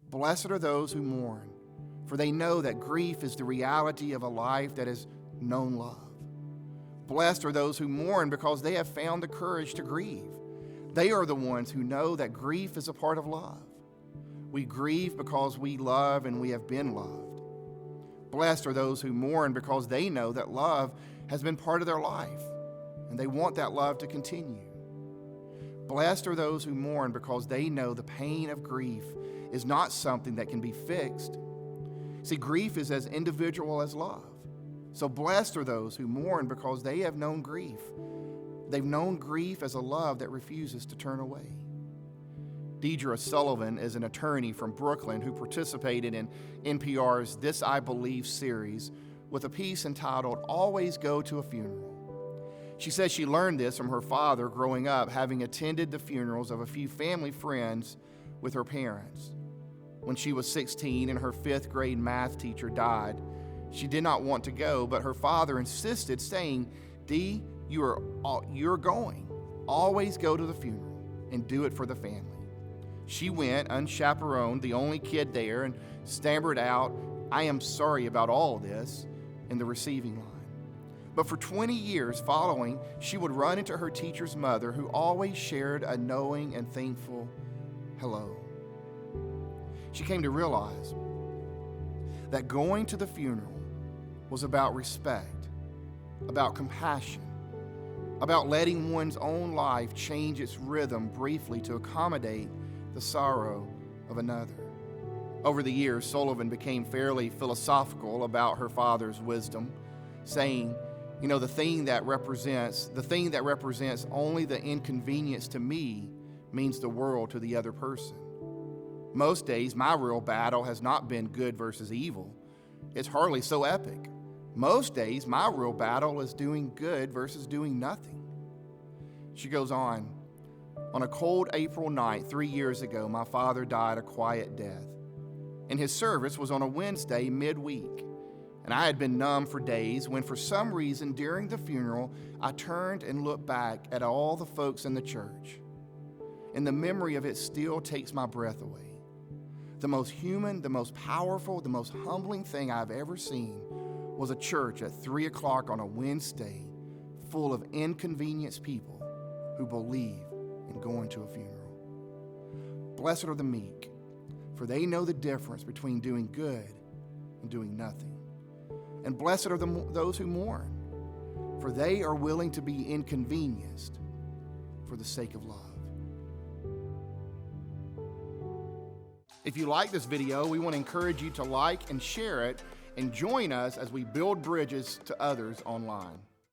Blessed are those who mourn, for they know that grief is the reality of a life that has known love. Blessed are those who mourn because they have found the courage to grieve. They are the ones who know that grief is a part of love. We grieve because we love and we have been loved. Blessed are those who mourn because they know that love has been part of their life and they want that love to continue. Blessed are those who mourn because they know the pain of grief is not something that can be fixed. See, grief is as individual as love. So blessed are those who mourn because they have known grief. They've known grief as a love that refuses to turn away. Deidre Sullivan is an attorney from Brooklyn who participated in NPR's This I Believe series with a piece entitled Always Go to a Funeral. She says she learned this from her father growing up, having attended the funerals of a few family friends with her parents. When she was 16 and her 5th grade math teacher died, she did not want to go, but her father insisted, saying, "Dee, you're going. Always go to the funeral and do it for the family." She went unchaperoned, the only kid there, and stammered out, "I am sorry about all this," in the receiving line. But for 20 years following, she would run into her teacher's mother, who always shared a knowing and thankful hello. She came to realize that going to the funeral was about respect, about compassion, about letting one's own life change its rhythm briefly to accommodate the sorrow of another. Over the years, Sullivan became fairly philosophical about her father's wisdom, saying, the thing that represents only the inconvenience to me means the world to the other person. Most days, my real battle has not been good versus evil. It's hardly so epic. Most days, my real battle is doing good versus doing nothing. She goes on a cold April night 3 years ago, my father died a quiet death. And his service was on a Wednesday midweek. And I had been numb for days when, for some reason, during the funeral, I turned and looked back at all the folks in the church. And the memory of it still takes my breath away. The most human, the most powerful, the most humbling thing I've ever seen was a church at 3 o'clock on a Wednesday full of inconvenienced people who believe in going to a funeral. Blessed are the meek, for they know the difference between doing good and doing nothing. And blessed are those who mourn, for they are willing to be inconvenienced for the sake of love. If you like this video, we want to encourage you to like and share it and join us as we build bridges to others online.